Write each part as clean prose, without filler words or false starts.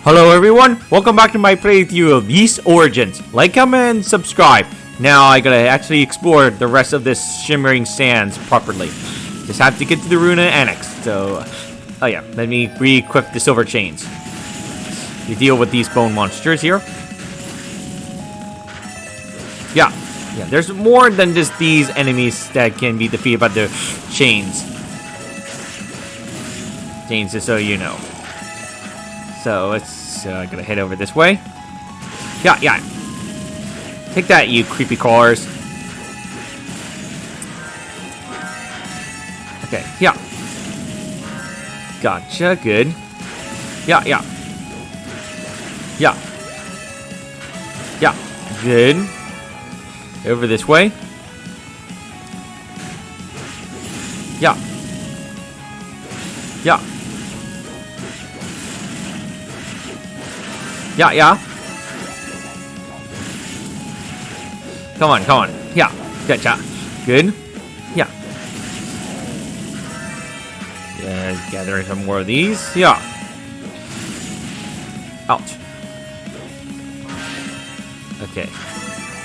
Hello everyone, welcome back to my playthrough of Yeast Origins. Like, comment, and subscribe. Now I gotta actually explore the rest of this shimmering sands properly. Just have to get to the Runa Annex, so... Oh yeah, let me re-equip the silver chains. We deal with these bone monsters here. Yeah, there's more than just these enemies that can be defeated by the chains. Chains, just so you know. So let's gonna head over this way. Yeah. Take that, you creepy crawlers. Okay, yeah. Gotcha, good. Yeah. Good. Over this way. Yeah. Come on. Yeah. Gotcha. Good. Yeah. Gathering some more of these. Yeah. Ouch. Okay.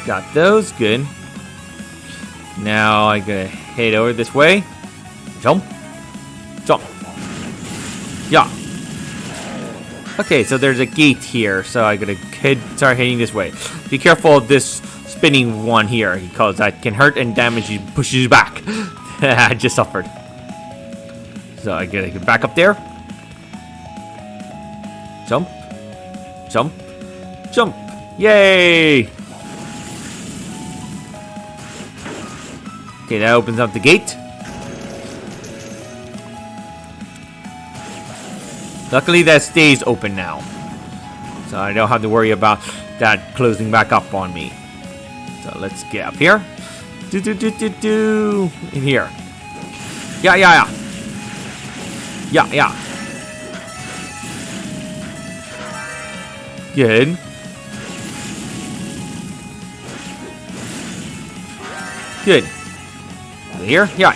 Got those. Good. Now I gotta head over this way. Jump. Yeah. Okay, so there's a gate here, so I gotta start heading this way. Be careful of this spinning one here, because that can hurt and damage you, pushes you back. I just suffered. So I gotta get back up there. Jump. Yay! Okay, that opens up the gate. Luckily, that stays open now. So I don't have to worry about that closing back up on me. So let's get up here. In here. Yeah. Good. Over here? Yeah.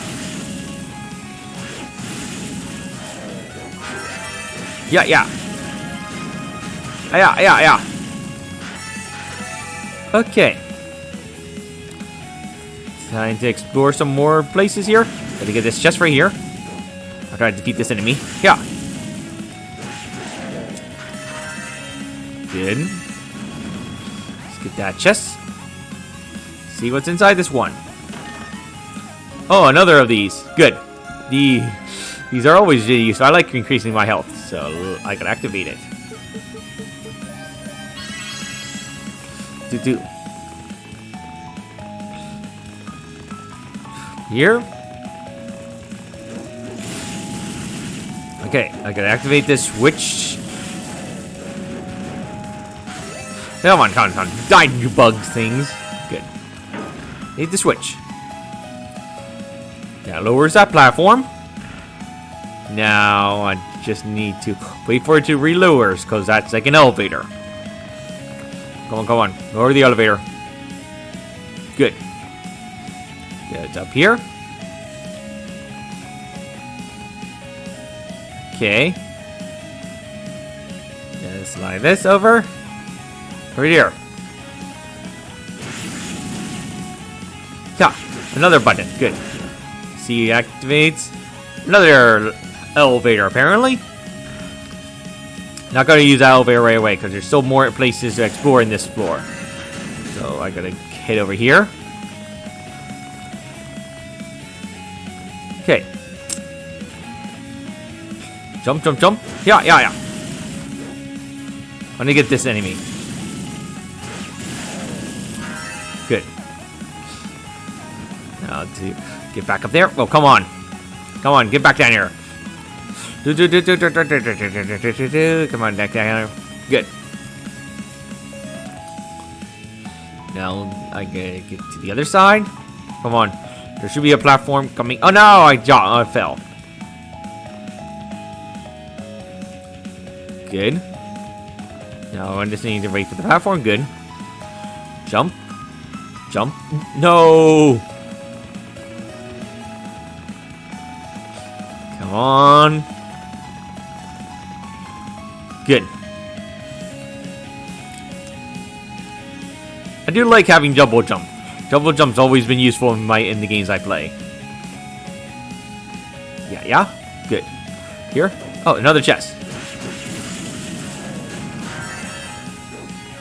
Okay. Time to explore some more places here. Gotta get this chest right here. I'll try to defeat this enemy. Yeah. Good. Let's get that chest. See what's inside this one. Oh, another of these. Good. These are always really useful. I like increasing my health, so I can activate it. Here. Okay, I gotta activate this switch. Come on. Die, you bugs things. Good. Need the switch. That lowers that platform. Now I just need to wait for it to re-lowers, because that's like an elevator. Come on. Lower the elevator. Good. Yeah, it's up here. Okay. Let's slide this over. Right here. Yeah, another button. Good. See, activates another elevator, apparently. Not gonna use that elevator right away, because there's still more places to explore in this floor. So I gotta head over here. Okay. Jump. Yeah. I'm gonna get this enemy. Good. Now to get back up there. Oh, come on, get back down here. Come on, back down here. Good. Now I gotta get to the other side. Come on. There should be a platform coming. Oh no, I fell. Good. Now I just need to wait for the platform. Good. Jump. No. Come on. Good. I do like having double jump. Double jump's always been useful in the games I play. Yeah. Good. Here? Oh, another chest.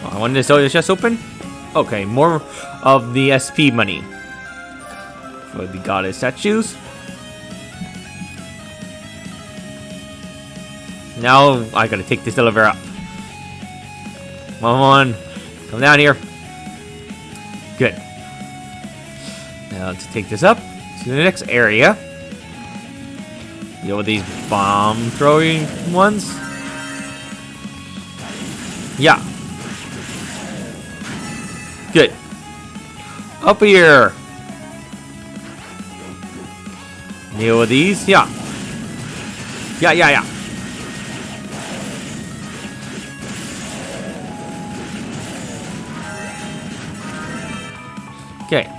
Oh, I wanted to sell the chest open? Okay, more of the SP money. For the goddess statues. Now I gotta take this elevator up. Come on. Come down here. Good. Now let's take this up to the next area. Deal with these bomb throwing ones. Yeah. Good. Up here. Deal with these. Yeah. Yeah. Okay.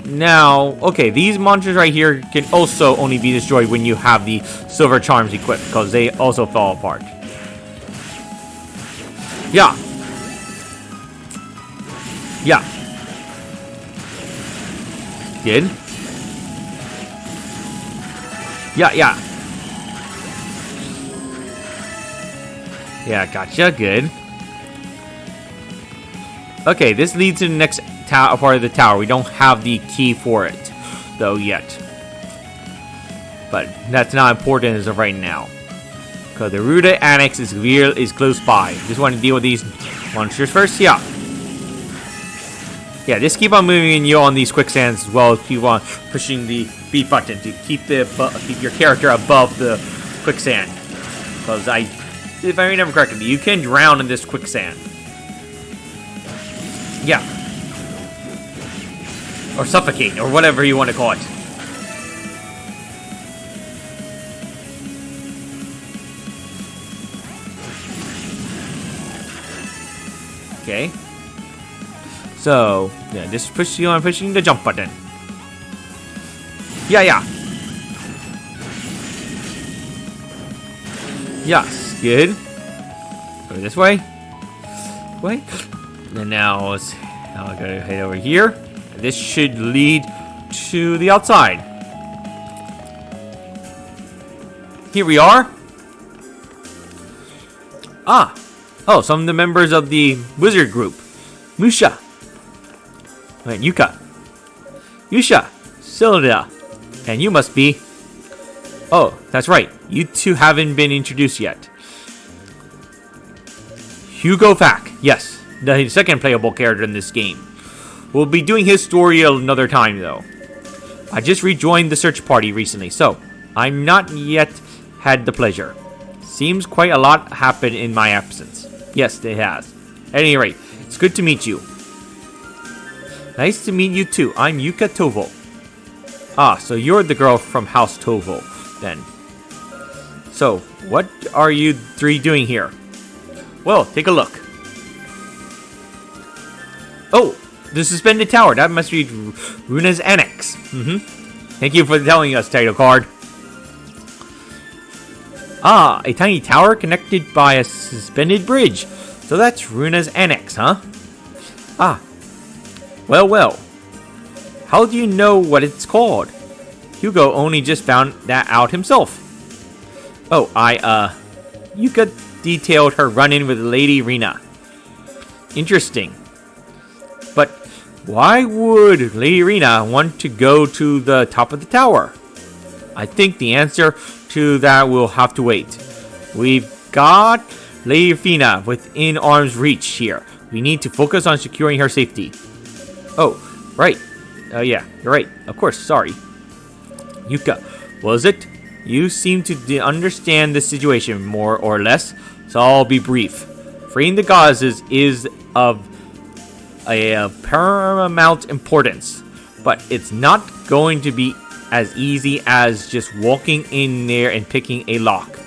Now, okay, these monsters right here can also only be destroyed when you have the silver charms equipped, because they also fall apart. Yeah. Good. Yeah. Yeah, gotcha. Good. Okay, this leads to the next part of the tower. We don't have the key for it, though, yet. But that's not important as of right now. Because the Rado Annex is close by. Just want to deal with these monsters first. Yeah. Yeah, just keep on moving you on these quicksands as well as keep on pushing the B button to keep your character above the quicksand. Because if I remember correctly, you can drown in this quicksand. Yeah. Or suffocate, or whatever you want to call it. Okay. So, yeah, just push you on pushing the jump button. Yeah. Yes, good. Go this way. And now I'll go head over here. This should lead to the outside. Here we are. Oh, some of the members of the wizard group. Musha. Wait, Yuka. Yusha. Silda. And you must be... Oh, that's right. You two haven't been introduced yet. Hugo Fack. Yes, the second playable character in this game. We'll be doing his story another time, though. I just rejoined the search party recently, so I'm not yet had the pleasure. Seems quite a lot happened in my absence. Yes, it has. At any rate, it's good to meet you. Nice to meet you too. I'm Yuka Tovo. So you're the girl from House Tovo, then. So, what are you three doing here? Well, take a look. Oh, the suspended tower. That must be Runa's Annex. Thank you for telling us, title card. A tiny tower connected by a suspended bridge. So that's Runa's Annex, huh? Well. How do you know what it's called? Hugo only just found that out himself. Oh, Yuka detailed her run-in with Lady Rina. Interesting. But why would Lady Rina want to go to the top of the tower? I think the answer to that will have to wait. We've got Lady Rina within arm's reach here. We need to focus on securing her safety. Oh, right. Yeah, you're right. Of course, sorry. Yuka, was it? You seem to understand the situation more or less, so I'll be brief. Freeing the goddesses is of paramount importance, but it's not going to be as easy as just walking in there and picking a lock.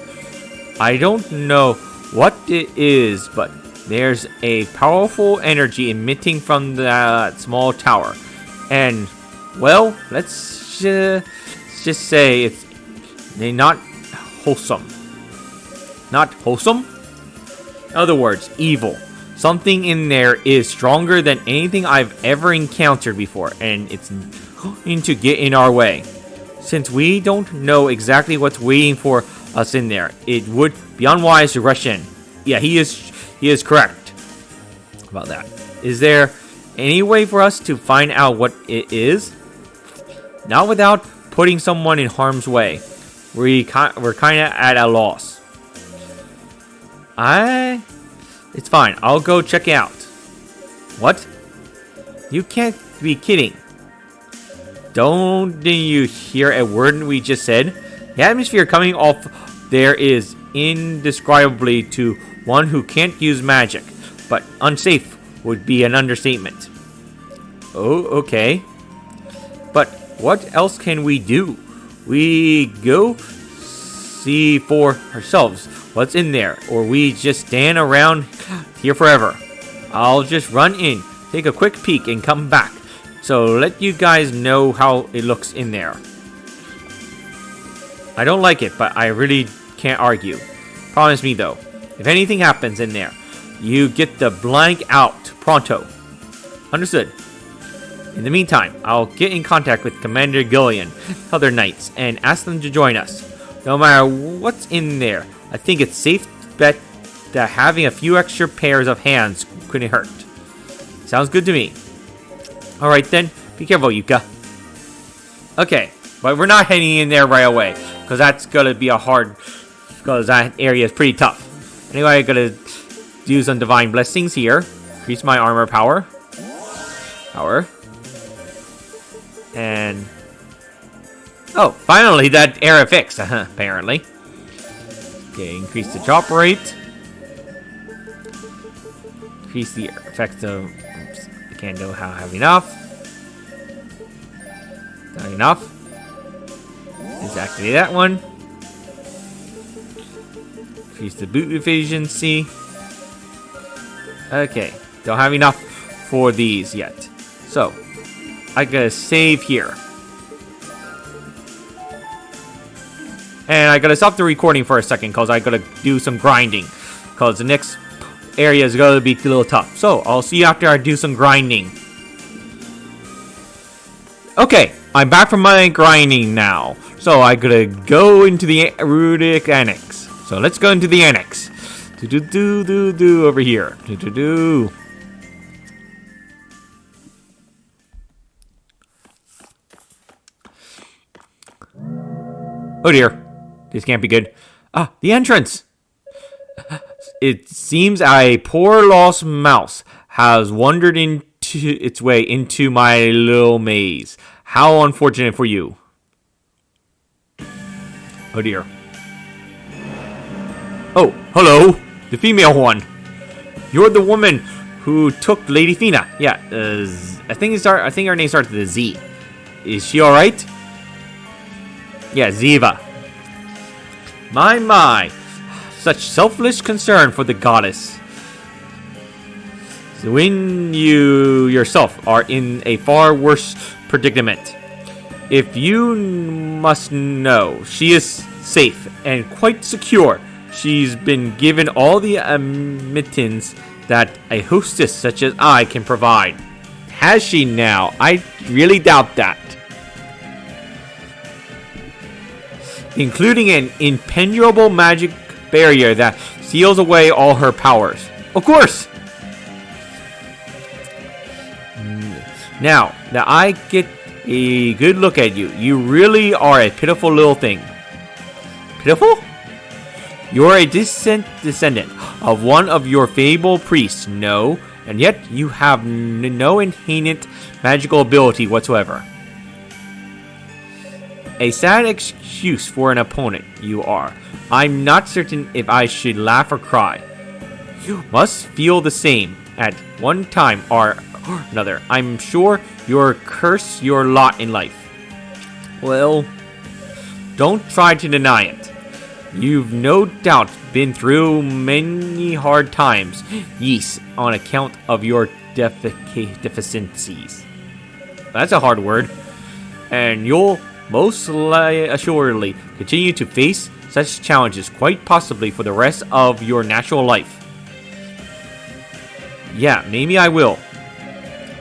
I don't know what it is, but there's a powerful energy emitting from that small tower. And, well, let's just say it's not wholesome. Not wholesome? In other words, evil. Something in there is stronger than anything I've ever encountered before, and it's going to get in our way. Since we don't know exactly what's waiting for us in there, it would be unwise to rush in. Yeah, he is correct about that. Is there any way for us to find out what it is? Not without putting someone in harm's way. We're kind of at a loss. It's fine. I'll go check out. What? You can't be kidding. Don't you hear a word we just said? The atmosphere coming off there is indescribably to one who can't use magic, but unsafe would be an understatement. Oh, okay. But what else can we do? We go see for ourselves what's in there, or we just stand around here forever. I'll just run in, take a quick peek, and come back. So let you guys know how it looks in there. I don't like it, but I really can't argue. Promise me though, if anything happens in there, you get the blank out pronto. Understood. In the meantime, I'll get in contact with Commander Gillian, other knights, and ask them to join us. No matter what's in there, I think it's safe to bet that having a few extra pairs of hands couldn't hurt. Sounds good to me. Alright then, be careful, Yunica. Okay, but we're not heading in there right away, because that's gonna be because that area is pretty tough. Anyway, I'm gonna do some divine blessings here. Increase my armor power. And oh, finally that error fixed, apparently. Okay, increase the chop rate. Increase the effect of... Oops, I can't know how I have enough. Not enough. Exactly that one. Increase the boot efficiency. Okay, don't have enough for these yet. So, I gotta save here. And I gotta stop the recording for a second because I gotta do some grinding. Because the next area is gonna be a little tough. So, I'll see you after I do some grinding. Okay, I'm back from my grinding now. So, I gotta go into the Rudic Annex. So, let's go into the Annex. Over here. Oh dear. This can't be good. Ah, the entrance! It seems a poor lost mouse has wandered into its way into my little maze. How unfortunate for you. Oh dear. Oh, hello! The female one! You're the woman who took Lady Fina. Yeah, I think her name starts with a Z. Is she alright? Yeah, Ziva. My. Such selfless concern for the goddess. So when you yourself are in a far worse predicament. If you must know, she is safe and quite secure. She's been given all the admittance that a hostess such as I can provide. Has she now? I really doubt that. Including an impenetrable magic barrier that seals away all her powers. Of course! Now that I get a good look at you, you really are a pitiful little thing. Pitiful? You're a descendant of one of your fabled priests, no, and yet you have no inherent magical ability whatsoever. A sad excuse for an opponent, you are. I'm not certain if I should laugh or cry. You must feel the same at one time or another. I'm sure you're cursed your lot in life. Well, don't try to deny it. You've no doubt been through many hard times, yes, on account of your deficiencies. That's a hard word. And you'll most assuredly continue to face such challenges quite possibly for the rest of your natural life. Yeah, maybe I will.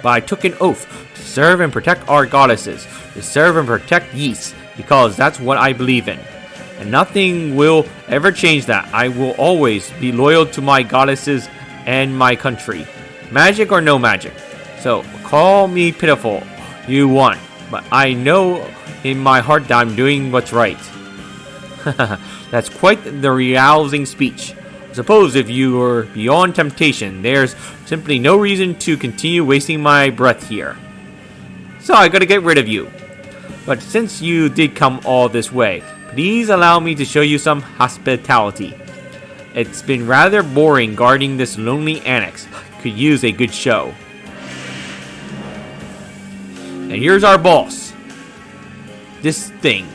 But I took an oath to serve and protect our goddesses, to serve and protect Ys, because that's what I believe in. And nothing will ever change that. I will always be loyal to my goddesses and my country. Magic or no magic. So, call me pitiful, you want. But I know in my heart that I'm doing what's right. That's quite the rousing speech. Suppose if you were beyond temptation, there's simply no reason to continue wasting my breath here. So I gotta get rid of you. But since you did come all this way, please allow me to show you some hospitality. It's been rather boring guarding this lonely annex. Could use a good show. And here's our boss. This thing.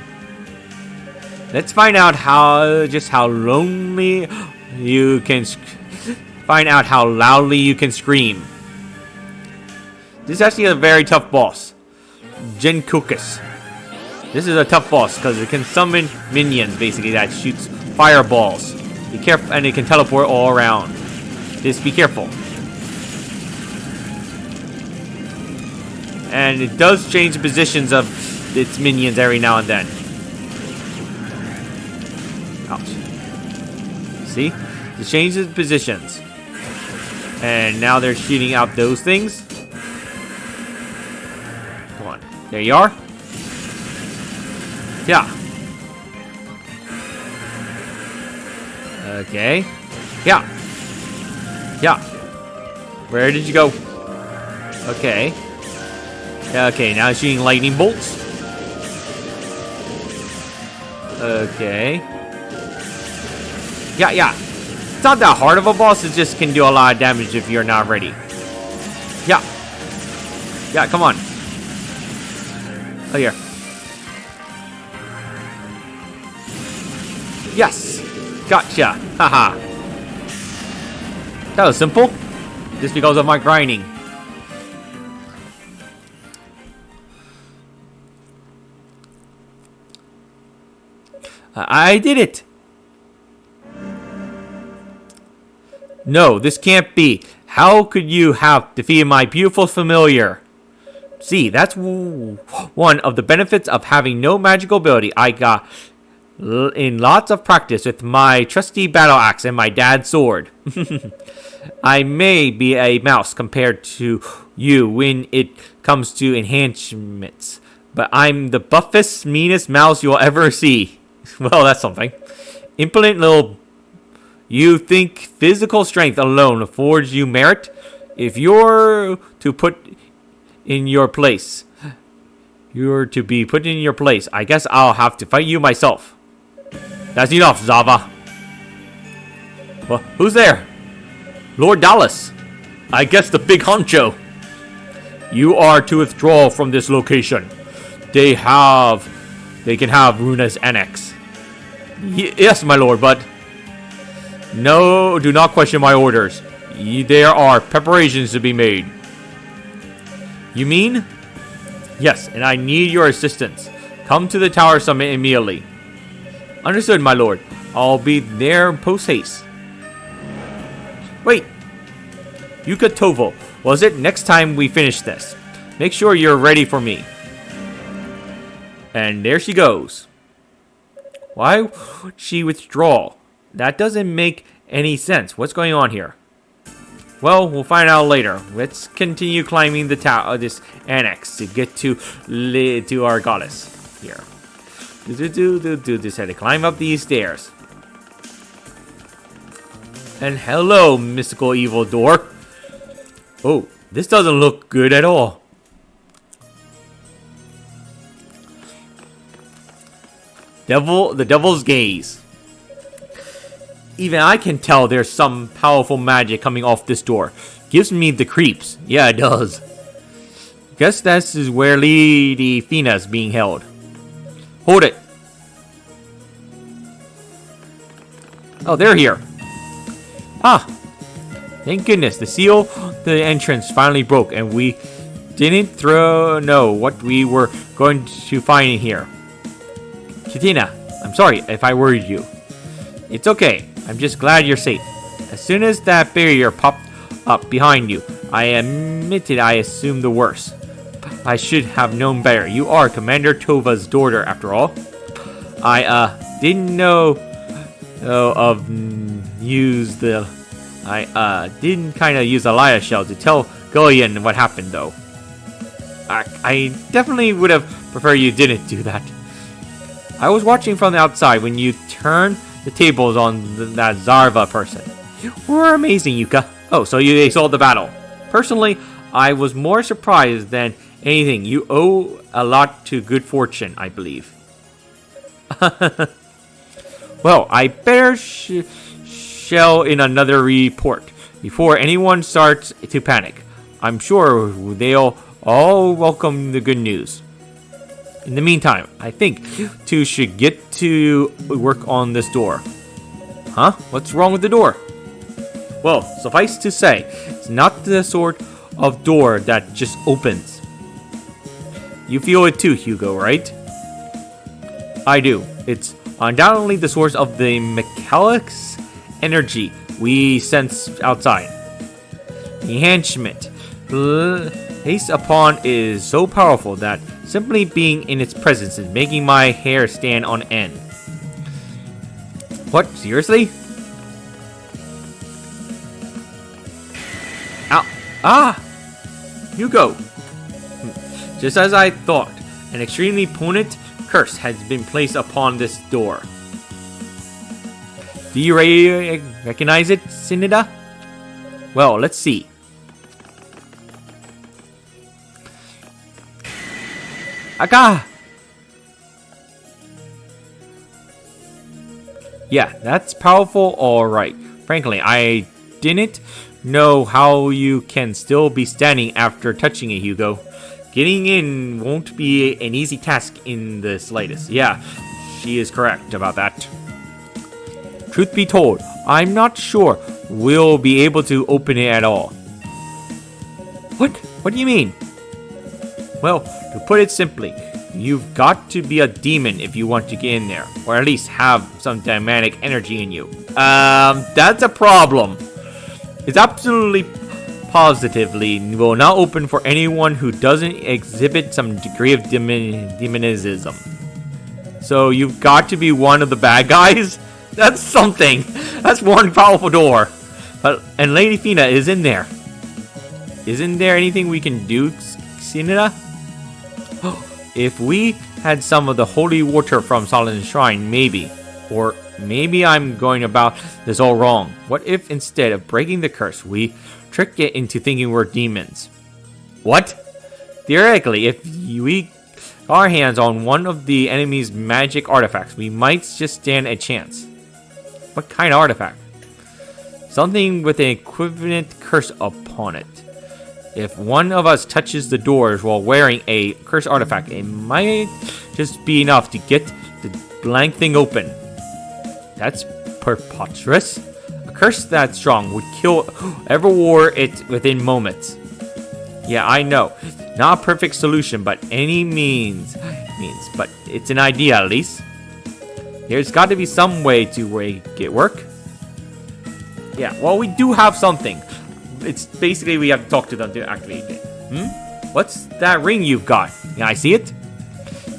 Let's find out how lonely you can find out how loudly you can scream. This is actually a very tough boss. Genkukus. This is a tough boss because it can summon minions basically that shoots fireballs. Be careful, and it can teleport all around. Just be careful. And it does change the positions of its minions every now and then. Ouch. See? It changes positions. And now they're shooting out those things. Come on. There you are. Yeah. Okay. Yeah. Yeah. Where did you go? Okay. Okay, now it's shooting lightning bolts. Okay. Yeah. It's not that hard of a boss. It just can do a lot of damage if you're not ready. Yeah. Yeah, come on. Oh, here. Yes. Gotcha. Haha. That was simple. Just because of my grinding. I did it. No, this can't be. How could you have defeated my beautiful familiar? See, that's one of the benefits of having no magical ability. I got in lots of practice with my trusty battle axe and my dad's sword. I may be a mouse compared to you when it comes to enhancements, but I'm the buffest, meanest mouse you'll ever see. Well, that's something. Impudent little... You think physical strength alone affords you merit? If you're to put in your place... You're to be put in your place. I guess I'll have to fight you myself. That's enough, Zava. Well, who's there? Lord Dallas. I guess the big honcho. You are to withdraw from this location. They can have Runa's Annex. Yes, my lord, but... No, do not question my orders. There are preparations to be made. You mean? Yes, and I need your assistance. Come to the Tower Summit immediately. Understood, my lord. I'll be there post-haste. Wait. Yuka Tovo. Was it next time we finish this? Make sure you're ready for me. And there she goes. Why would she withdraw? That doesn't make any sense. What's going on here? Well, we'll find out later. Let's continue climbing the tower, this annex, to get to our goddess here. Just had to climb up these stairs. And hello, mystical evil door. Oh, this doesn't look good at all. The devil's gaze. Even I can tell there's some powerful magic coming off this door. Gives me the creeps. Yeah, it does. Guess this is where Lady Fina's being held. Hold it. Oh, they're here. Ah. Thank goodness. The seal, the entrance finally broke, and we didn't know what we were going to find in here. Katina, I'm sorry if I worried you. It's okay. I'm just glad you're safe. As soon as that barrier popped Up behind you. I admitted I assumed the worst. I should have known better. You are Commander Tova's daughter, after all. I didn't know of use the. I didn't kind of use a liar shell to tell Gillian what happened, though. I definitely would have preferred you didn't do that. I was watching from the outside when you turned the tables on that Zarva person. You were amazing, Yuka. Oh, so they saw the battle. Personally, I was more surprised than anything. You owe a lot to good fortune, I believe. Well, I better shell in another report before anyone starts to panic. I'm sure they'll all welcome the good news. In the meantime, I think you two should get to work on this door. Huh? What's wrong with the door? Well, suffice to say, it's not the sort of door that just opens. You feel it too, Hugo, right? I do. It's undoubtedly the source of the Mechanics energy we sense outside. The enhancement placed upon is so powerful that simply being in its presence is making my hair stand on end. What? Seriously? Ow. Ah! Hugo! Just as I thought, an extremely potent curse has been placed upon this door. Do you recognize it, Sinida? Well, let's see. Aka! Yeah, that's powerful, alright. Frankly, I didn't know how you can still be standing after touching it, Hugo. Getting in won't be an easy task in the slightest. Yeah, she is correct about that. Truth be told, I'm not sure we'll be able to open it at all. What? What do you mean? Well, to put it simply, you've got to be a demon if you want to get in there, or at least have some demonic energy in you. That's a problem. It's absolutely positively will not open for anyone who doesn't exhibit some degree of demonism. So you've got to be one of the bad guys? That's something. That's one powerful door. And Lady Fina is in there. Isn't there anything we can do, Sinida? If we had some of the holy water from Solomon's Shrine, maybe. Or maybe I'm going about this all wrong. What if instead of breaking the curse, we trick it into thinking we're demons? What? Theoretically, if we got our hands on one of the enemy's magic artifacts, we might just stand a chance. What kind of artifact? Something with an equivalent curse upon it. If one of us touches the doors while wearing a cursed artifact, it might just be enough to get the blank thing open. That's preposterous. A curse that strong would kill whoever wore it within moments. Yeah, I know. Not a perfect solution, but any means, but it's an idea at least. There's got to be some way to make it work. Yeah, well, we do have something. It's basically we have to talk to them to activate it. What's that ring you've got? Can I see it?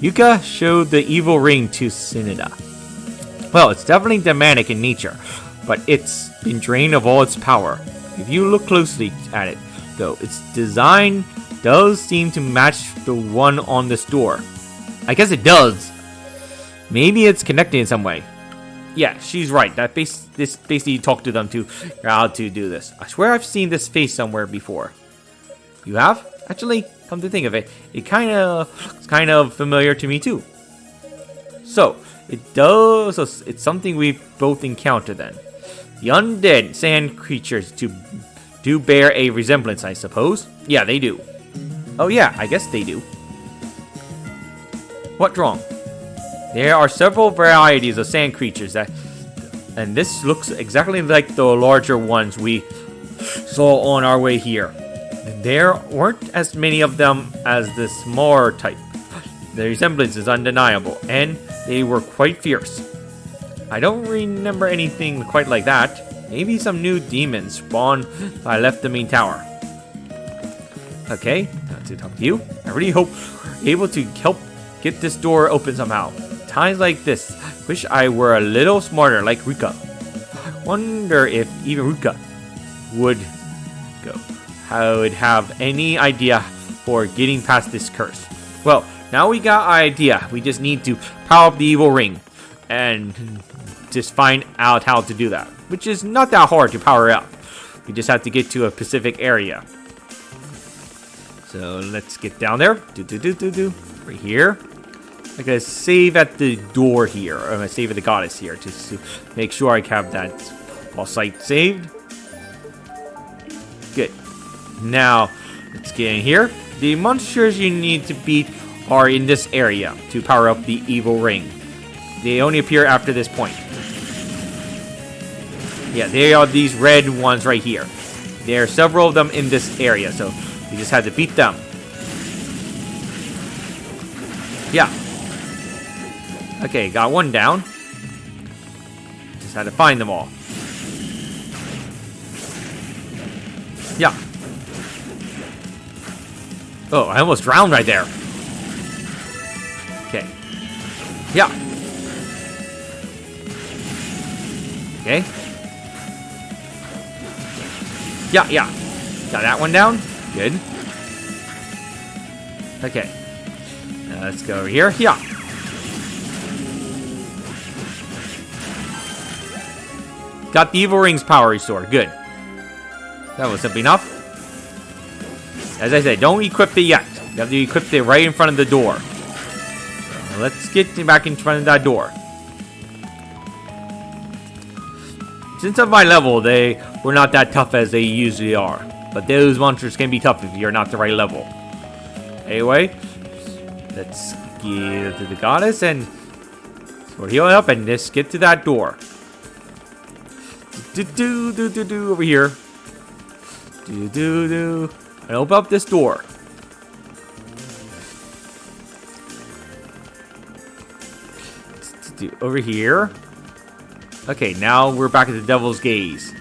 Yuka showed the evil ring to Sinida. Well, it's definitely demonic in nature, but it's been drained of all its power. If you look closely at it, though, its design does seem to match the one on this door. I guess it does. Maybe it's connected in some way. Yeah, she's right. This basically talked to them to figure out how to do this. I swear I've seen this face somewhere before. You have? Actually, come to think of it, it looks kind of familiar to me too. So, it's something we've both encountered then. The undead sand creatures do bear a resemblance, I suppose. Yeah, they do. Oh yeah, I guess they do. What's wrong? There are several varieties of sand creatures and this looks exactly like the larger ones we saw on our way here. There weren't as many of them as the smaller type. The resemblance is undeniable, and they were quite fierce. I don't remember anything quite like that. Maybe some new demons spawned when I left the main tower. Okay, now to talk to you. I really hope we're able to help get this door open somehow. Times like this, wish I were a little smarter like Rika. Wonder if even Rika would have any idea for getting past this curse. Well, now we got an idea. We just need to power up the evil ring and just find out how to do that, which is not that hard to power up. We just have to get to a specific area. So let's get down there. Right here. I'm gonna save at the door here. I'm gonna save at the goddess here just to make sure I have that all site saved. Good. Now let's get in here. The monsters you need to beat are in this area to power up the evil ring. They only appear after this point. Yeah, they are these red ones right here. There are several of them in this area, so we just had to beat them. Yeah. Okay, got one down. Just had to find them all. Yeah. Oh, I almost drowned right there. Okay. Yeah. Okay. Yeah. Got that one down. Good. Okay. Now let's go over here. Yeah. Got the evil ring's power restored. Good. That was simple enough. As I said, don't equip it yet. You have to equip it right in front of the door. So let's get back in front of that door. Since of my level, they were not that tough as they usually are. But those monsters can be tough if you're not the right level. Anyway, let's get to the goddess and we're healing up and just get to that door. Over here. And open up this door. Over here. Okay, now we're back at the Devil's Gaze.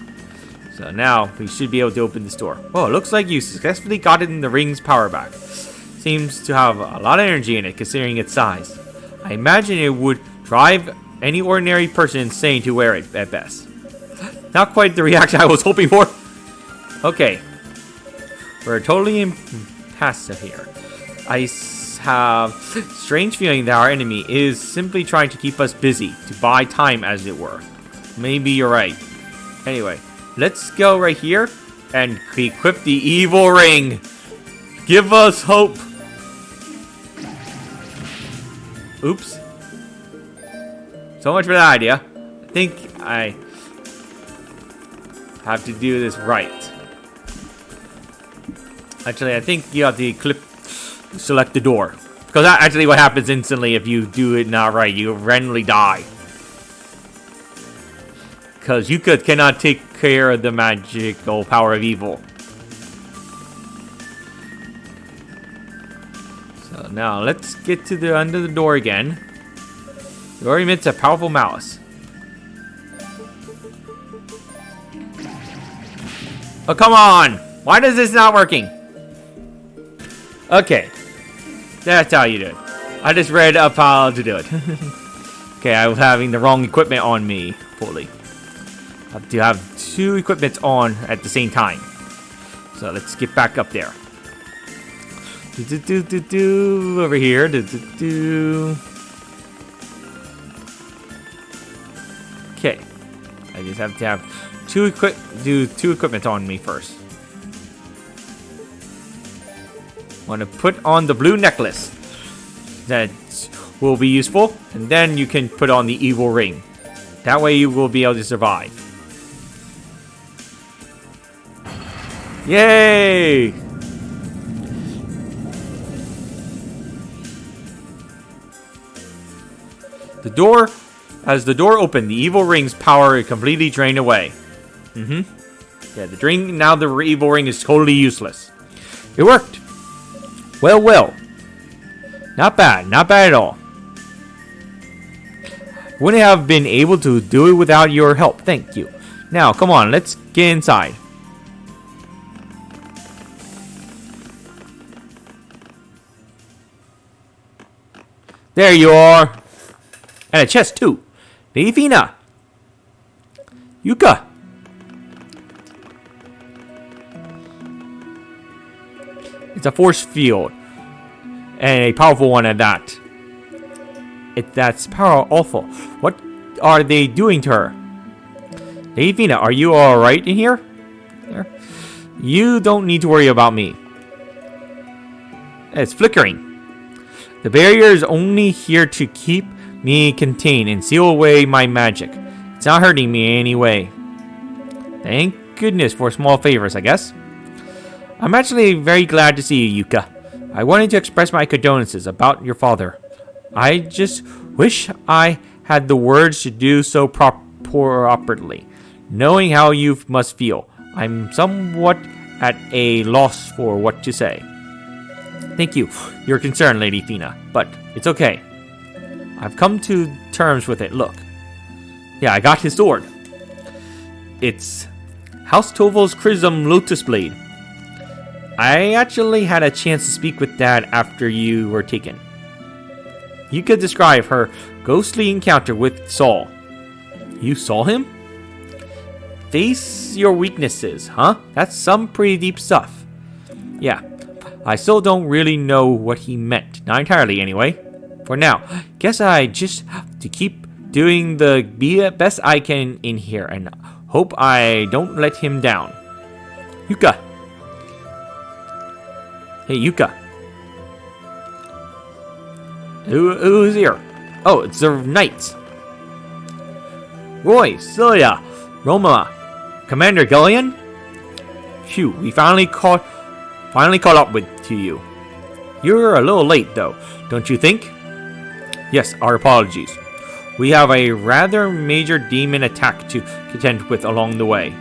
So now we should be able to open this door. Oh, it looks like you successfully gotten the ring's power back. Seems to have a lot of energy in it considering its size. I imagine it would drive any ordinary person insane to wear it at best. Not quite the reaction I was hoping for. Okay. We're totally impassive here. I have strange feeling that our enemy is simply trying to keep us busy, to buy time as it were. Maybe you're right. Anyway, let's go right here and equip the evil ring. Give us hope. Oops. So much for that idea. I think I have to do this right. Actually, I think you have to select the door. Because that's actually what happens instantly if you do it not right. You randomly die. Because Yunica cannot take care of the magical power of evil. So now let's get to the under the door again. The door emits a powerful malice. Oh, come on! Why is this not working? Okay. That's how you do it. I just read up how to do it. Okay, I was having the wrong equipment on me fully. I have to have two equipments on at the same time. So let's get back up there. Over here. Okay. I just have to have two equipment on me first. Want to put on the blue necklace. That will be useful. And then you can put on the evil ring. That way you will be able to survive. Yay! As the door opened, the evil ring's power completely drained away. Yeah, the evil ring is totally useless. It worked. Well. Not bad at all. Wouldn't have been able to do it without your help, thank you. Now, come on, let's get inside. There you are. And a chest, too. Lady Fina. Yunica. It's a force field. And a powerful one at that. That's awful. What are they doing to her? Lady Fina, are you alright in here? You don't need to worry about me. It's flickering. The barrier is only here to keep me contained and seal away my magic. It's not hurting me anyway. Thank goodness for small favors, I guess. I'm actually very glad to see you, Yunica. I wanted to express my condolences about your father. I just wish I had the words to do so properly. Knowing how you must feel, I'm somewhat at a loss for what to say. Thank you. You're concerned, Lady Fina, but it's okay. I've come to terms with it. Look. Yeah, I got his sword. It's House Toval's Chrism Lotus Blade. I actually had a chance to speak with Dad after you were taken. You could describe her ghostly encounter with Saul. You saw him? Face your weaknesses, huh? That's some pretty deep stuff. Yeah, I still don't really know what he meant. Not entirely, anyway. For now, guess I just have to keep doing the best I can in here and hope I don't let him down. Yunica. Hey, Yunica. Who's here? Oh, it's the Knights. Roy, Celia, Roma, Commander Gillian. Phew, we finally caught up to you. You're a little late, though, don't you think? Yes, our apologies. We have a rather major demon attack to contend with along the way.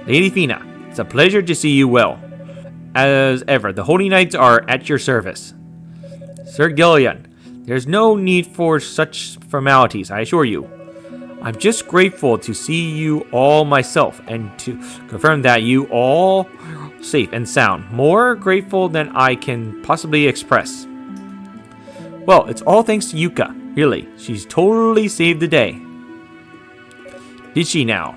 Lady Fina, it's a pleasure to see you well. As ever, the Holy Knights are at your service. Sir Gillian, there's no need for such formalities, I assure you. I'm just grateful to see you all myself and to confirm that you all are safe and sound. More grateful than I can possibly express. Well, it's all thanks to Yunica, really. She's totally saved the day. Did she now?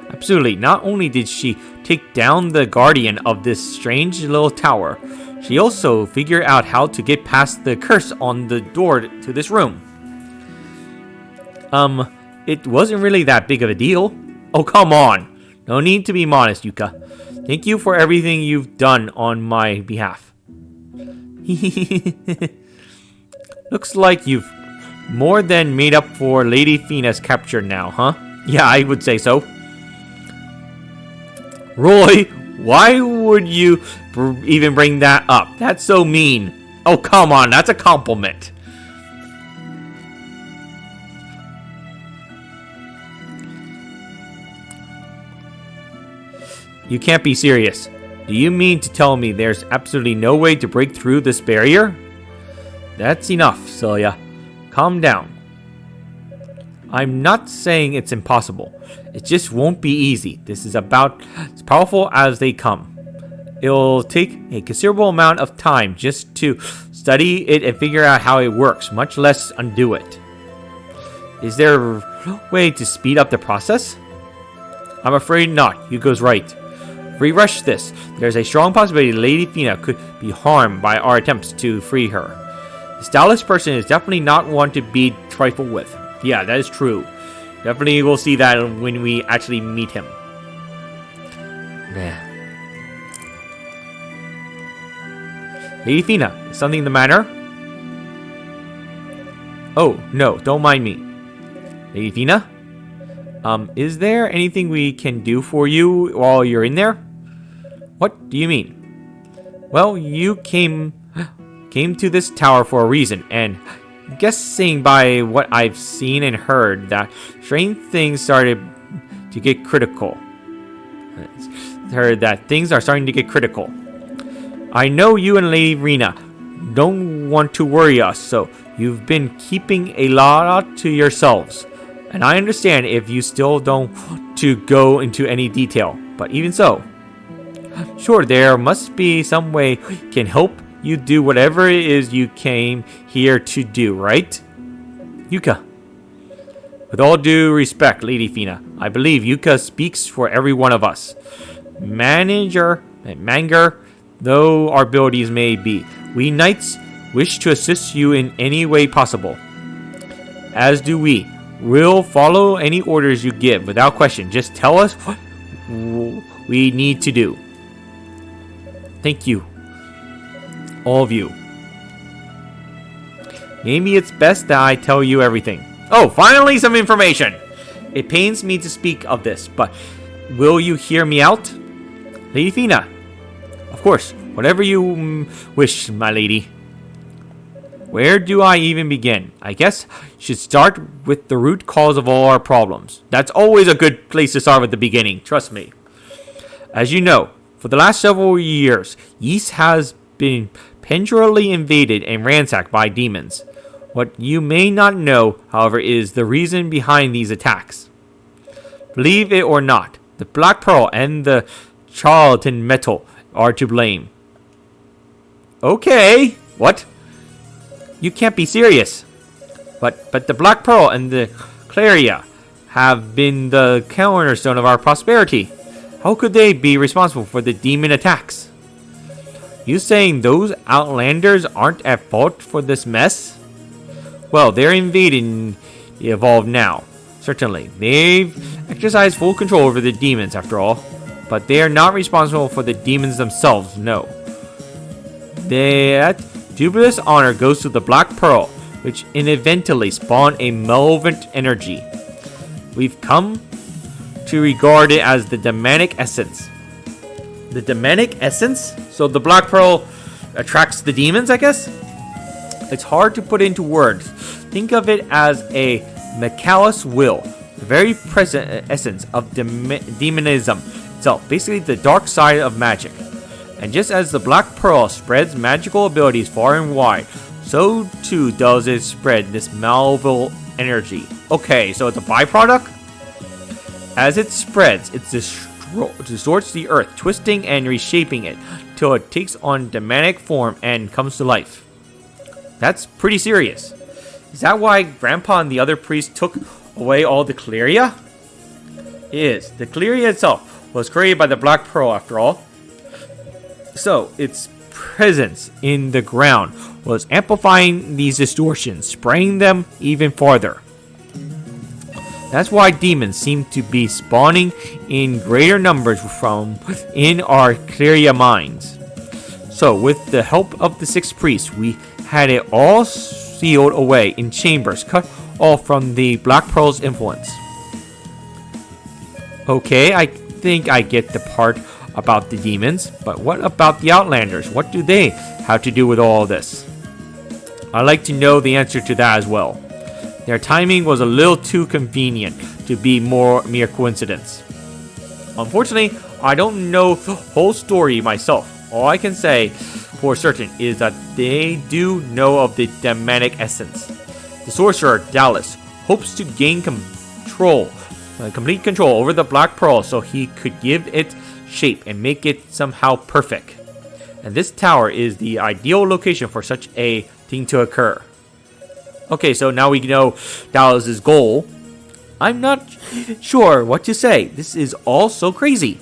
Absolutely. Not only did she take down the guardian of this strange little tower, she also figured out how to get past the curse on the door to this room. It wasn't really that big of a deal. Oh, come on. No need to be modest, Yunica. Thank you for everything you've done on my behalf. Looks like you've more than made up for Lady Fina's capture now, huh? Yeah, I would say so. Roy, why would you even bring that up? That's so mean. Oh, come on, that's a compliment. You can't be serious. Do you mean to tell me there's absolutely no way to break through this barrier? That's enough, Celia. Calm down. I'm not saying it's impossible. It just won't be easy. This is about as powerful as they come. It'll take a considerable amount of time just to study it and figure out how it works, much less undo it. Is there a way to speed up the process? I'm afraid not. Hugo's right. If we rush this, there's a strong possibility Lady Fina could be harmed by our attempts to free her. The stylist person is definitely not one to be trifled with. Yeah, that is true. Definitely we'll see that when we actually meet him. Nah. Lady Fina, is something the matter? Oh, no, don't mind me. Lady Fina? Is there anything we can do for you while you're in there? What do you mean? Well, you came to this tower for a reason, and guessing by what I've seen and heard that strange things started to get critical. Heard that things are starting to get critical. I know you and Lady Rena don't want to worry us, so you've been keeping a lot to yourselves. And I understand if you still don't want to go into any detail, but even so, sure, there must be some way we can help you do whatever it is you came here to do, right? Yuka. With all due respect, Lady Fina, I believe Yuka speaks for every one of us. Manger, though our abilities may be, we knights wish to assist you in any way possible. As do we. We'll follow any orders you give without question. Just tell us what we need to do. Thank you. All of you. Maybe it's best that I tell you everything. Oh, finally some information! It pains me to speak of this, but will you hear me out? Lady Fina. Of course, whatever you wish, my lady. Where do I even begin? I guess I should start with the root cause of all our problems. That's always a good place to start with the beginning, trust me. As you know, for the last several years, Ys has been perennially invaded and ransacked by demons. What you may not know, however, is the reason behind these attacks. Believe it or not, the Black Pearl and the Charlatan Metal are to blame. Okay, what? You can't be serious. But the Black Pearl and the Claria have been the cornerstone of our prosperity. How could they be responsible for the demon attacks? You saying those Outlanders aren't at fault for this mess? Well, they're invading the Evolved now. Certainly, they've exercised full control over the demons after all. But they are not responsible for the demons themselves, no. That dubious honor goes to the Black Pearl, which inadvertently spawned a malevolent energy. We've come to regard it as the demonic essence. The demonic essence? So the Black Pearl attracts the demons, I guess? It's hard to put into words. Think of it as a Macallus will, the very present essence of demonism itself, basically the dark side of magic. And just as the Black Pearl spreads magical abilities far and wide, so too does it spread this malevolent energy. Okay, so it's a byproduct? As it spreads, it distorts the earth, twisting and reshaping it till it takes on demonic form and comes to life. That's pretty serious. Is that why Grandpa and the other priests took away all the Cleria? It is. The Cleria itself was created by the Black Pearl after all. So, its presence in the ground was amplifying these distortions, spraying them even farther. That's why demons seem to be spawning in greater numbers from in our Cleria mines. So, with the help of the 6 priests, we had it all sealed away in chambers cut off from the Black Pearl's influence. Okay, I think I get the part about the demons, but what about the Outlanders? What do they have to do with all this? I'd like to know the answer to that as well. Their timing was a little too convenient to be mere coincidence. Unfortunately, I don't know the whole story myself. All I can say for certain is that they do know of the demonic essence. The sorcerer, Dallas, hopes to gain complete control over the Black Pearl so he could give it shape and make it somehow perfect. And this tower is the ideal location for such a thing to occur. Okay, so now we know Dallas's goal. I'm not sure what to say. This is all so crazy.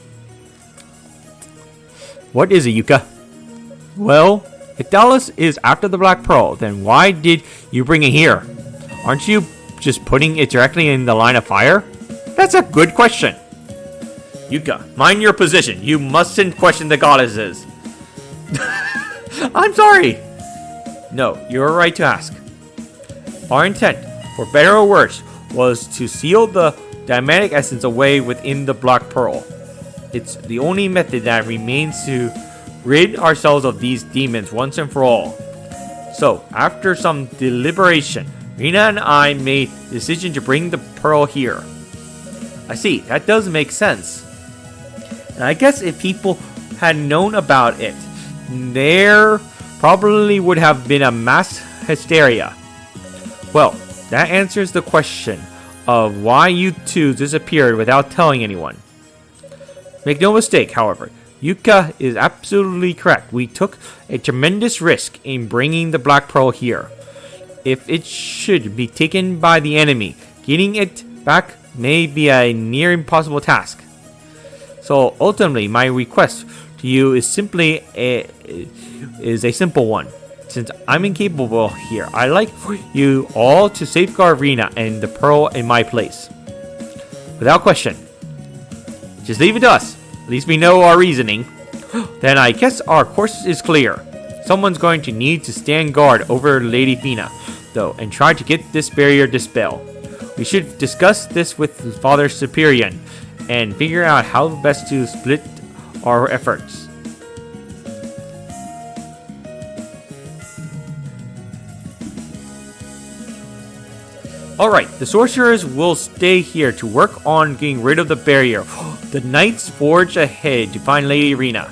What is it, Yuka? Well, if Dallas is after the Black Pearl, then why did you bring it here? Aren't you just putting it directly in the line of fire? That's a good question. Yuka, mind your position. You mustn't question the goddesses. I'm sorry. No, you're right to ask. Our intent, for better or worse, was to seal the demonic essence away within the Black Pearl. It's the only method that remains to rid ourselves of these demons once and for all. So, after some deliberation, Rina and I made the decision to bring the pearl here. I see, that does make sense. And I guess if people had known about it, there probably would have been a mass hysteria. Well, that answers the question of why you two disappeared without telling anyone. Make no mistake, however, Yunica is absolutely correct. We took a tremendous risk in bringing the Black Pearl here. If it should be taken by the enemy, getting it back may be a near impossible task. So ultimately, my request to you is simply a simple one. Since I'm incapable here, I'd like for you all to safeguard Rina and the Pearl in my place. Without question. Just leave it to us. At least we know our reasoning. Then I guess our course is clear. Someone's going to need to stand guard over Lady Fina, though, and try to get this barrier dispelled. We should discuss this with Father Superior and figure out how best to split our efforts. Alright, the sorcerers will stay here to work on getting rid of the barrier. The knights forge ahead to find Lady Rina.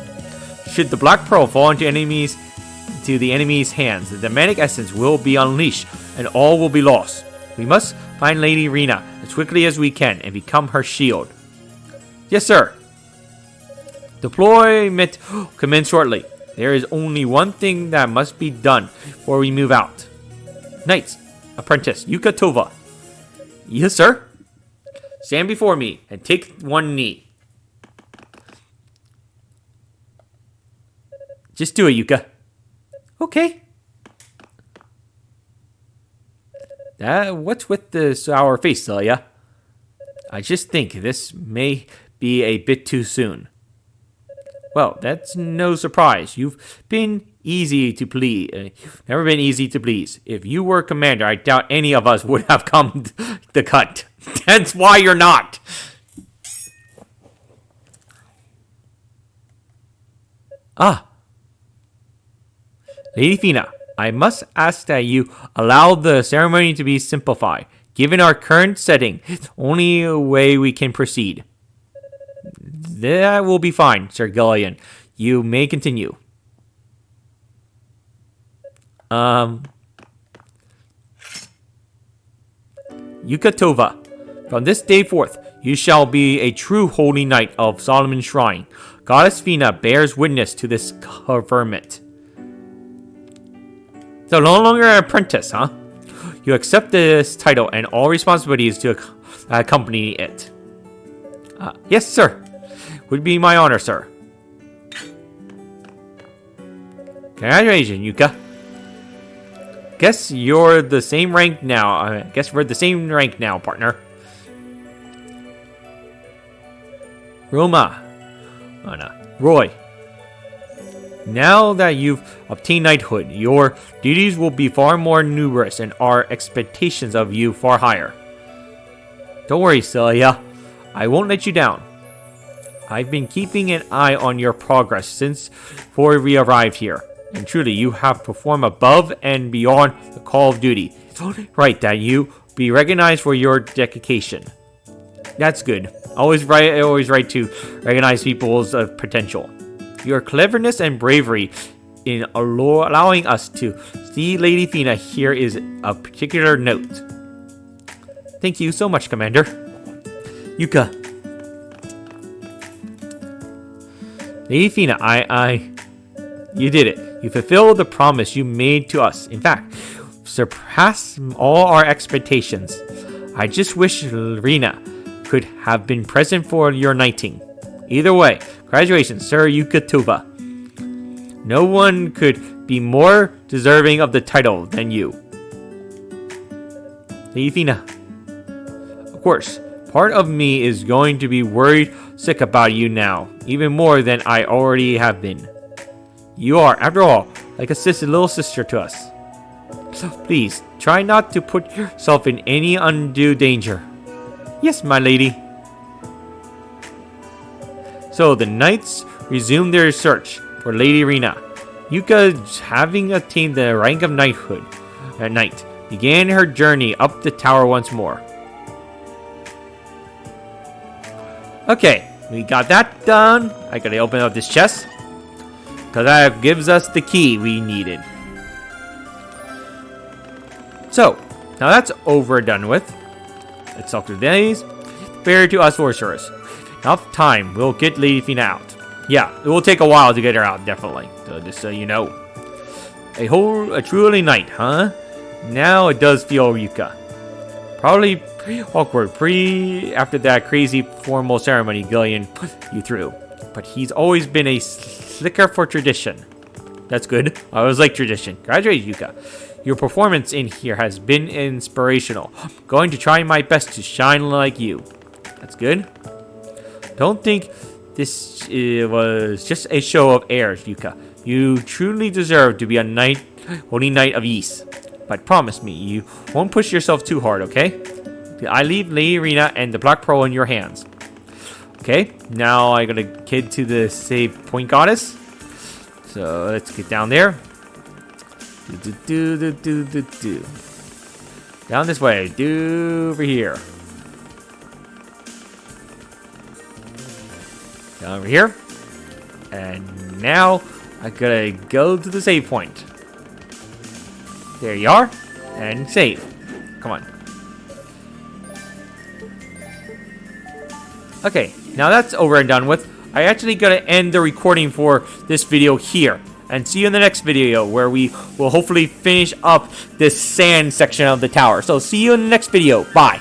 Should the Black Pearl fall into the enemy's hands, the demonic essence will be unleashed and all will be lost. We must find Lady Rina as quickly as we can and become her shield. Yes, sir. Deployment commence shortly. There is only one thing that must be done before we move out. Knights, apprentice Yunica Tova. Yes, sir. Stand before me and take one knee. Just do it, Yunica. Okay. What's with the sour face, Celia? I just think this may be a bit too soon. Well, that's no surprise. You've been easy to please. Never been easy to please. If you were commander, I doubt any of us would have come the cut. That's why you're not. Ah. Lady Fina, I must ask that you allow the ceremony to be simplified. Given our current setting, it's only a way we can proceed. That will be fine, Sir Gillian. You may continue. Yunica Tova. From this day forth, you shall be a true holy knight of Solomon's Shrine. Goddess Fina bears witness to this confirmation. So no longer an apprentice, huh? You accept this title and all responsibilities to accompany it. Yes, sir. Would be my honor, sir. Congratulations, Yunica. Guess you're the same rank now. Guess we're the same rank now, partner. Roy. Now that you've obtained knighthood, your duties will be far more numerous and our expectations of you far higher. Don't worry, Celia. I won't let you down. I've been keeping an eye on your progress since before we arrived here. And truly, you have performed above and beyond the call of duty. It's only right that you be recognized for your dedication. That's good. Always right to recognize people's potential. Your cleverness and bravery in allowing us to see Lady Fina here is of particular note. Thank you so much, Commander. Yunica. Lady Fina, you did it. You fulfilled the promise you made to us. In fact, surpassed all our expectations. I just wish Rina could have been present for your knighting. Either way, congratulations, Sir Yunica Tova. No one could be more deserving of the title than you. Lady Fina. Of course, part of me is going to be worried sick about you now, even more than I already have been. You are, after all, like a little sister to us. So please, try not to put yourself in any undue danger. Yes, my lady. So the knights resumed their search for Lady Rina. Yunica, having attained the rank of knighthood at night, began her journey up the tower once more. Okay, we got that done. I gotta open up this chest. because that gives us the key we needed. So, now that's over and done with. Let's talk to these. Fair to us sorcerers. Enough time, we'll get Lady Fina out. Yeah, it will take a while to get her out, definitely. So just so you know. A truly night, huh? Now it does feel Yunica. Probably awkward, after that crazy formal ceremony Gillian put you through. But he's always been a slicker for tradition. That's good. I always like tradition. Graduate, Yunica. Your performance in here has been inspirational. I'm going to try my best to shine like you. That's good. Don't think this was just a show of airs, Yunica. You truly deserve to be a holy knight of Ys. But promise me, you won't push yourself too hard, okay? I leave Lady Irina and the Black Pearl in your hands. Okay, now I gotta get to the save point goddess. So let's get down there. Down this way. Over here. Down over here. And now I gotta go to the save point. There you are. And save. Come on. Okay, now that's over and done with. I actually gotta end the recording for this video here. And see you in the next video where we will hopefully finish up this sand section of the tower. So see you in the next video. Bye.